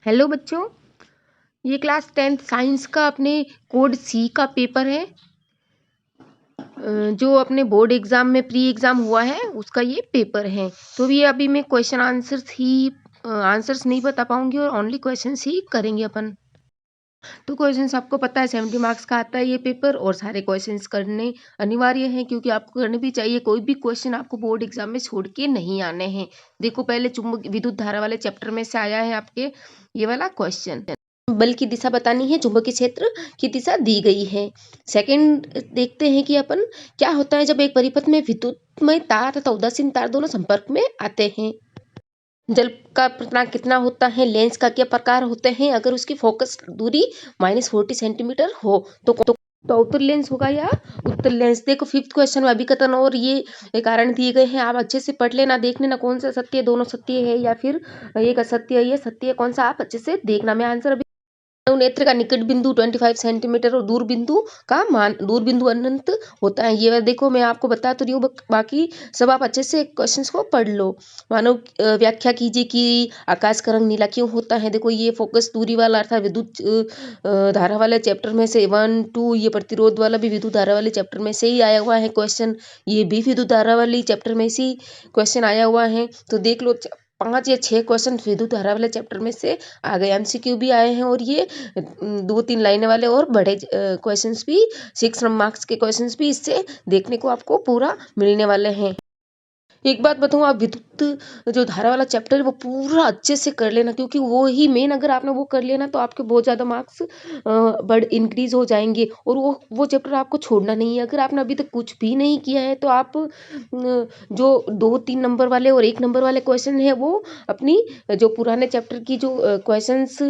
Hello बच्चों, ये class 10th science का अपने कोड सी का पेपर है। जो अपने बोर्ड एग्जाम में प्री एग्जाम हुआ है उसका ये पेपर है। तो ये अभी मैं क्वेश्चन आंसर्स नहीं बता पाऊंगी और ओनली क्वेश्चंस ही करेंगे अपन। तो क्वेश्चंस आपको पता है 70 मार्क्स का आता है ये पेपर, और सारे क्वेश्चंस करने अनिवार्य हैं क्योंकि आपको करने भी चाहिए। कोई भी क्वेश्चन आपको बोर्ड एग्जाम में छोड़ के नहीं आने हैं। देखो, पहले चुंबक विद्युत धारा वाले चैप्टर में से आया है आपके ये वाला क्वेश्चन। बल की दिशा बतानी है, चुंबकीय क्षेत्र की दिशा दी गई है। सेकंड देखते हैं कि अपन क्या होता है जब एक परिपथ में विद्युतमय तार तथा उदासीन तार दोनों संपर्क में आते हैं। जल का अपनांक कितना होता है, लेंस का क्या प्रकार होते हैं, अगर उसकी फोकस दूरी -40 सेंटीमीटर हो तो उत्तर लेंस होगा या उत्तर लेंस। देखो, फिफ्थ क्वेश्चन में अभिकथन और ये कारण दिए गए हैं, आप अच्छे से पढ़ लेना, देख लेना कौन सा सत्य है, दोनों सत्य है या फिर एक असत्य है, ये सत्य है कौन सा, आप अच्छे से देखना। मैं आंसर अभी नेत्र का निकट बिंदु 25 सेंटीमीटर और दूर बिंदु अनंत होता है। ये देखो, मैं आपको बता तो रही हूँ, बाकी सब आप अच्छे से क्वेश्चंस को पढ़ लो। मानव व्याख्या कीजिए कि आकाश का रंग नीला क्यों होता है। देखो, ये फोकस दूरी वाला अर्थात विद्युत धारा वाले चैप्टर में से 1, 2, ये प्रतिरोध वाला भी विद्युत धारा वाले चैप्टर में से ही आया हुआ है क्वेश्चन। ये भी विद्युत धारा वाली चैप्टर में से क्वेश्चन आया हुआ है। तो देख लो, 5 या 6 क्वेश्चन विद्युत धारा वाले चैप्टर में से आ गए। एमसीक्यू भी आए हैं और ये 2-3 लाइनें वाले और बड़े क्वेश्चंस भी, 6 मार्क्स के क्वेश्चंस भी इससे देखने को आपको पूरा मिलने वाले हैं। एक बात बताऊँ, आप विद्युत जो धारा वाला चैप्टर है वो पूरा अच्छे से कर लेना, क्योंकि वो ही मेन, अगर आपने वो कर लिया ना तो आपके बहुत ज़्यादा मार्क्स बढ़ इंक्रीज हो जाएंगे। और वो चैप्टर आपको छोड़ना नहीं है। अगर आपने अभी तक कुछ भी नहीं किया है तो आप जो 2-3 नंबर वाले और 1 नंबर वाले क्वेश्चन है वो अपनी जो पुराने चैप्टर की जो क्वेश्चंस,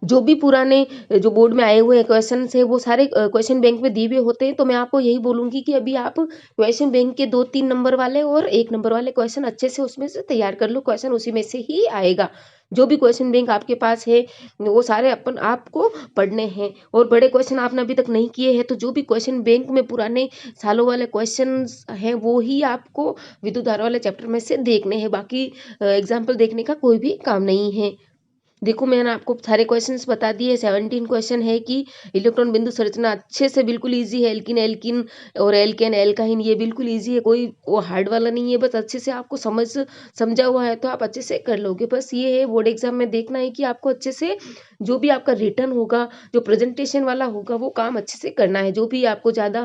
जो भी पुराने जो बोर्ड में आए हुए क्वेश्चन है वो सारे क्वेश्चन बैंक में दिए हुए होते हैं। तो मैं आपको यही बोलूँगी कि अभी आप क्वेश्चन बैंक के 2-3 नंबर वाले और 1 नंबर वाले क्वेश्चन अच्छे से उसमें से तैयार कर लो। क्वेश्चन उसी में से ही आएगा। जो भी क्वेश्चन बैंक आपके पास है वो सारे अपन आपको पढ़ने हैं। और बड़े क्वेश्चन आपने अभी तक नहीं किए हैं तो जो भी क्वेश्चन बैंक में पुराने सालों वाले क्वेश्चन हैं वो ही आपको विद्युत धारा वाले चैप्टर में से देखने हैं। बाकी एग्जाम्पल देखने का कोई भी काम नहीं है। देखो, मैंने आपको सारे क्वेश्चंस बता दिए। 17 क्वेश्चन है कि इलेक्ट्रॉन बिंदु संरचना अच्छे से बिल्कुल इजी है। एल्किन एल्किन और एल्केन एल्काइन ये बिल्कुल इजी है, कोई वो हार्ड वाला नहीं है। बस अच्छे से आपको समझा हुआ है तो आप अच्छे से कर लोगे। बस ये है, बोर्ड एग्जाम में देखना है कि आपको अच्छे से जो भी आपका रिटर्न होगा, जो प्रेजेंटेशन वाला होगा, वो काम अच्छे से करना है। जो भी आपको ज़्यादा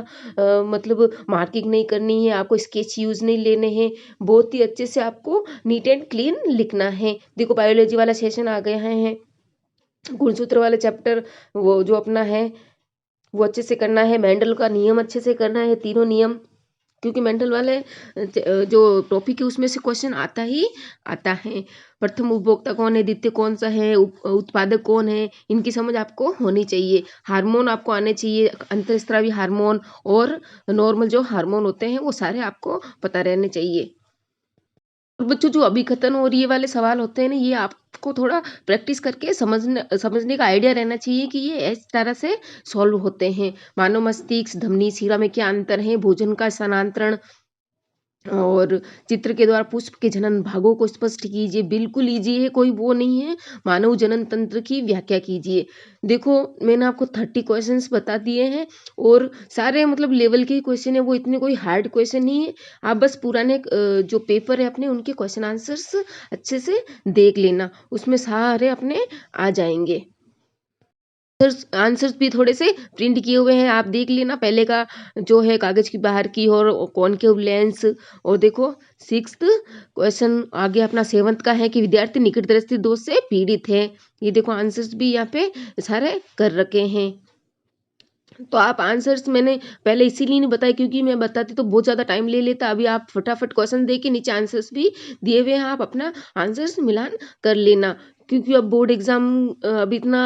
मतलब मार्किंग नहीं करनी है, आपको स्केच यूज नहीं लेने हैं, बहुत ही अच्छे से आपको नीट एंड क्लीन लिखना है। देखो, बायोलॉजी वाला सेशन आ गया है, गुणसूत्र वाले चैप्टर वो जो अपना है वो अच्छे से करना है। मेंडल का नियम अच्छे से करना है, तीनों नियम, क्योंकि मेंडल वाले जो टॉपिक है उसमें से क्वेश्चन आता है। प्रथम उपभोक्ता कौन है, द्वितीय कौन सा है, उत्पादक कौन है, इनकी समझ आपको होनी चाहिए। हार्मोन आपको आने चाहिए, अंतःस्रावी हार्मोन और नॉर्मल जो हार्मोन होते हैं वो सारे आपको पता रहने चाहिए। और बच्चों, जो अभिकथन और ये वाले सवाल होते हैं ना, ये आपको थोड़ा प्रैक्टिस करके समझने का आइडिया रहना चाहिए कि ये इस तरह से सॉल्व होते हैं। मानव मस्तिष्क, धमनी, शिरा में क्या अंतर है, भोजन का स्थानांतरण और चित्र के द्वारा पुष्प के जनन भागों को स्पष्ट कीजिए। बिल्कुल इजी है, कोई वो नहीं है। मानव जनन तंत्र की व्याख्या कीजिए। देखो, मैंने आपको 30 क्वेश्चंस बता दिए हैं और सारे मतलब लेवल के क्वेश्चन है, वो इतने कोई हार्ड क्वेश्चन नहीं है। आप बस पुराने जो पेपर है अपने उनके क्वेश्चन आंसर्स अच्छे से देख लेना, उसमें सारे अपने आ जाएंगे। आंसर्स भी थोड़े से प्रिंट किए हुए हैं, आप देख लेना। पहले का जो है कागज की बाहर की और कॉनकेव लेंस। और देखो, 6th क्वेश्चन आगे अपना 7th का है कि विद्यार्थी निकट दृष्टि दोष से पीड़ित है। ये देखो, आंसर्स भी यहाँ पे सारे कर रखे हैं। तो आप आंसर्स मैंने पहले इसीलिए नहीं बताया क्योंकि मैं बताती तो बहुत ज़्यादा टाइम ले लेता। अभी आप फटाफट क्वेश्चन दे के नीचे आंसर्स भी दिए हुए हैं, आप अपना आंसर्स मिलान कर लेना, क्योंकि अब बोर्ड एग्जाम अभी इतना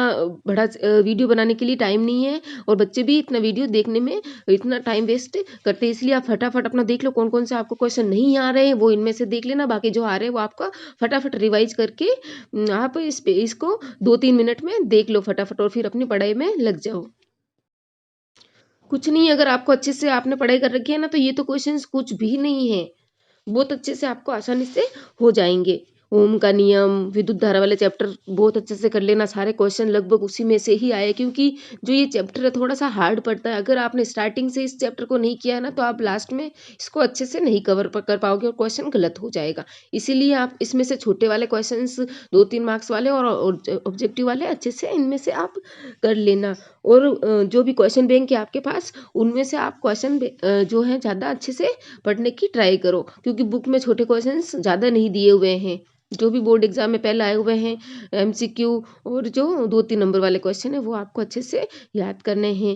बड़ा वीडियो बनाने के लिए टाइम नहीं है और बच्चे भी इतना वीडियो देखने में इतना टाइम वेस्ट करते हैं। इसलिए आप फटाफट अपना देख लो कौन कौन से आपको क्वेश्चन नहीं आ रहे हैं, वो इनमें से देख लेना। बाकी जो आ रहे हैं वो आपका फटाफट रिवाइज करके आप इसको 2-3 मिनट में देख लो फटाफट और फिर अपनी पढ़ाई में लग जाओ। कुछ नहीं, अगर आपको अच्छे से आपने पढ़ाई कर रखी है ना तो ये तो क्वेश्चंस कुछ भी नहीं है, बहुत अच्छे से आपको आसानी से हो जाएंगे। ओम का नियम, विद्युत धारा वाले चैप्टर बहुत अच्छे से कर लेना। सारे क्वेश्चन लगभग उसी में से ही आए, क्योंकि जो ये चैप्टर है थोड़ा सा हार्ड पड़ता है। अगर आपने स्टार्टिंग से इस चैप्टर को नहीं किया है ना, तो आप लास्ट में इसको अच्छे से नहीं कवर कर पाओगे और क्वेश्चन गलत हो जाएगा। इसीलिए आप इसमें से छोटे वाले क्वेश्चंस 2-3 मार्क्स वाले और ऑब्जेक्टिव वाले अच्छे से इनमें से आप कर लेना। और जो भी क्वेश्चन बैंक है आपके पास, उनमें से आप क्वेश्चन जो है ज़्यादा अच्छे से पढ़ने की ट्राई करो, क्योंकि बुक में छोटे क्वेश्चंस ज़्यादा नहीं दिए हुए हैं। जो भी बोर्ड एग्जाम में पहले आए हुए हैं एमसीक्यू और जो 2-3 नंबर वाले क्वेश्चन है वो आपको अच्छे से याद करने हैं।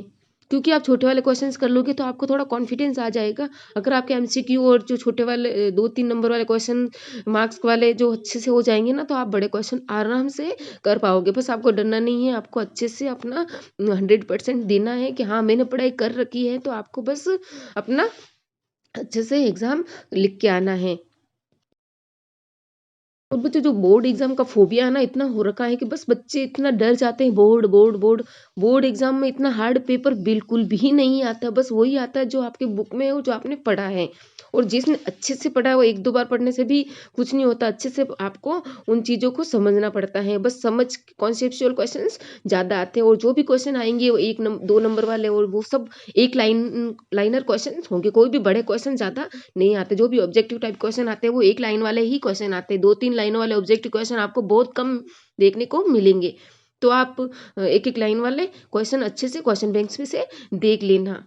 क्योंकि आप छोटे वाले क्वेश्चंस कर लोगे तो आपको थोड़ा कॉन्फिडेंस आ जाएगा। अगर आपके एमसीक्यू और जो छोटे वाले 2-3 नंबर वाले क्वेश्चन मार्क्स वाले जो अच्छे से हो जाएंगे ना, तो आप बड़े क्वेश्चन आराम से कर पाओगे। बस आपको डरना नहीं है, आपको अच्छे से अपना 100% देना है कि हाँ मैंने पढ़ाई कर रखी है, तो आपको बस अपना अच्छे से एग्जाम लिख के आना है। और बच्चे जो बोर्ड एग्जाम का फोबिया है ना, इतना हो रखा है कि बस बच्चे इतना डर जाते हैं। Board board board board exam में इतना हार्ड पेपर बिल्कुल भी नहीं आता। बस वही आता है जो आपके बुक में हो, जो आपने पढ़ा है। और जिसने अच्छे से पढ़ा है वो 1-2 बार पढ़ने से भी कुछ नहीं होता। अच्छे से आपको उन चीज़ों को समझना पड़ता है। बस समझ कॉन्सेप्चुअल क्वेश्चंस ज़्यादा आते हैं, और जो भी क्वेश्चन आएंगे वो 2 नंबर वाले और वो सब एक लाइनर क्वेश्चन होंगे। कोई भी बड़े क्वेश्चन ज़्यादा नहीं आते। जो भी ऑब्जेक्टिव टाइप क्वेश्चन आते हैं वो एक लाइन वाले ही क्वेश्चन आते हैं। 2-3 लाइनों वाले ऑब्जेक्टिव क्वेश्चन आपको बहुत कम देखने को मिलेंगे। तो आप एक एक लाइन वाले क्वेश्चन अच्छे से क्वेश्चन बैंक्स में से देख लेना।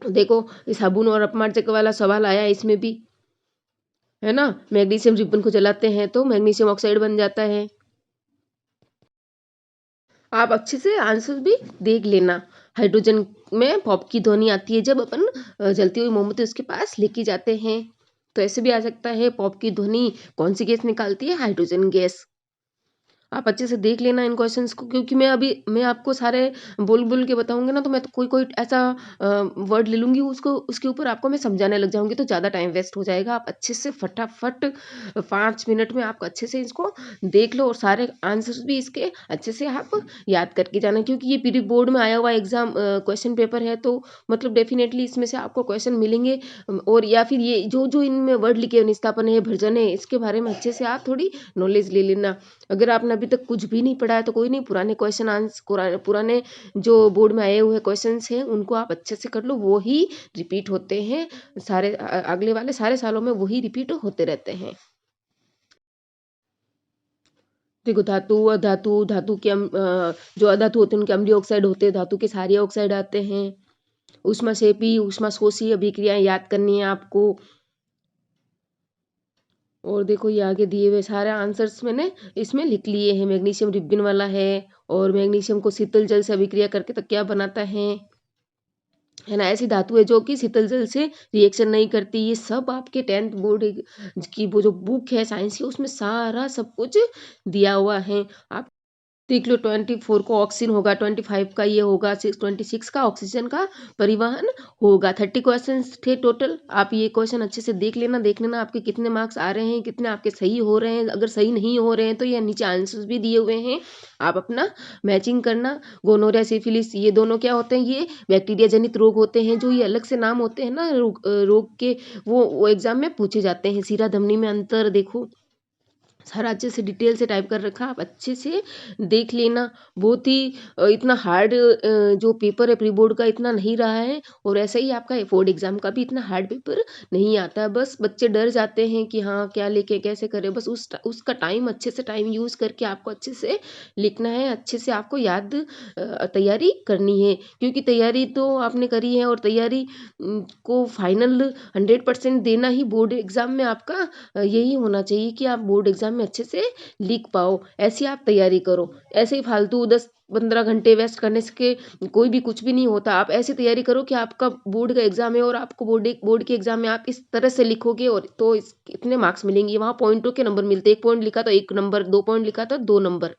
देखो, इस साबुन और अपमार्जक वाला सवाल आया इसमें भी, है ना। मैग्नीशियम रिबन को जलाते हैं तो मैग्नीशियम ऑक्साइड बन जाता है। आप अच्छे से आंसर भी देख लेना। हाइड्रोजन में पॉप की ध्वनि आती है जब अपन जलती हुई मोमबत्ती उसके पास लेके जाते हैं। तो ऐसे भी आ सकता है, पॉप की ध्वनि कौन सी गैस निकालती है? Hydrogen gas. आप अच्छे से देख लेना इन क्वेश्चंस को, क्योंकि मैं आपको सारे बोल बोल के बताऊंगी ना, तो मैं तो कोई कोई ऐसा वर्ड ले लूंगी, उसको उसके ऊपर आपको मैं समझाने लग जाऊंगी, तो ज़्यादा टाइम वेस्ट हो जाएगा। आप अच्छे से फटाफट 5 मिनट में आप अच्छे से इसको देख लो, और सारे आंसर्स भी इसके अच्छे से आप याद करके जाना, क्योंकि ये प्री बोर्ड में आया हुआ एग्जाम क्वेश्चन पेपर है। तो मतलब डेफिनेटली इसमें से आपको क्वेश्चन मिलेंगे। और या फिर ये जो जो इनमें वर्ड लिखे हैं, निस्तापन है, भर्जन है, इसके बारे में अच्छे से आप थोड़ी नॉलेज ले लेना। अगर आपने अभी तक कुछ भी नहीं पढ़ा है तो कोई नहीं, पुराने क्वेश्चन आंसर पुराने जो बोर्ड में आए हुए क्वेश्चंस हैं उनको आप अच्छे से कर लो। वो ही रिपीट होते हैं, सारे अगले वाले सारे सालों में वही रिपीट होते रहते हैं। देखो, धातु अधातु, धातु के जो अधातु होते हैं उनके अम्लीय ऑक्साइड होते हैं, धातु के क्षारीय ऑक्साइड आते हैं। ऊष्माक्षेपी ऊष्माशोषी अभिक्रियाएं याद करनी है आपको। और देखो, ये आगे दिए हुए सारे आंसर्स मैंने इसमें लिख लिए हैं। मैग्नीशियम रिब्बिन वाला है, और मैग्नीशियम को शीतल जल से अभिक्रिया करके तो क्या बनाता है ना। ऐसी धातु है जो कि शीतल जल से रिएक्शन नहीं करती। ये सब आपके 10th बोर्ड की वो जो बुक है साइंस की, उसमें सारा सब कुछ दिया हुआ है। आप देख लो, 24 को ऑक्सीजन होगा, 25 का ये होगा, 26 का ऑक्सीजन का परिवहन होगा। 30 क्वेश्चन थे टोटल। आप ये क्वेश्चन अच्छे से देख लेना आपके कितने मार्क्स आ रहे हैं, कितने आपके सही हो रहे हैं। अगर सही नहीं हो रहे हैं तो ये नीचे आंसर्स भी दिए हुए हैं, आप अपना मैचिंग करना। गोनोरिया सिफिलिस ये दोनों क्या होते हैं? ये बैक्टीरिया जनित रोग होते हैं। जो ये अलग से नाम होते हैं ना रोग के, वो एग्जाम में पूछे जाते हैं। सीरा धमनी में अंतर देखो, सारा अच्छे से डिटेल से टाइप कर रखा, आप अच्छे से देख लेना। बहुत ही इतना हार्ड जो पेपर है प्री बोर्ड का इतना नहीं रहा है, और ऐसा ही आपका बोर्ड एग्जाम का भी इतना हार्ड पेपर नहीं आता है। बस बच्चे डर जाते हैं कि हाँ क्या लिखे कैसे करें। बस उसका टाइम अच्छे से टाइम यूज़ करके आपको अच्छे से लिखना है, अच्छे से आपको याद तैयारी करनी है। क्योंकि तैयारी तो आपने करी है, और तैयारी को फाइनल 100% देना ही बोर्ड एग्जाम में आपका यही होना चाहिए कि आप बोर्ड एग्जाम में अच्छे से लिख पाओ। ऐसी आप तैयारी करो। ऐसे ही फालतू 10-15 घंटे वेस्ट करने से कोई भी कुछ भी नहीं होता। आप ऐसी तैयारी करो कि आपका बोर्ड का एग्जाम है, और आपको बोर्ड के एग्जाम में आप इस तरह से लिखोगे और तो इतने मार्क्स मिलेंगे। वहाँ पॉइंटों के नंबर मिलते हैं। 1 पॉइंट लिखा तो 1 नंबर, 2 पॉइंट लिखा तो 2 नंबर।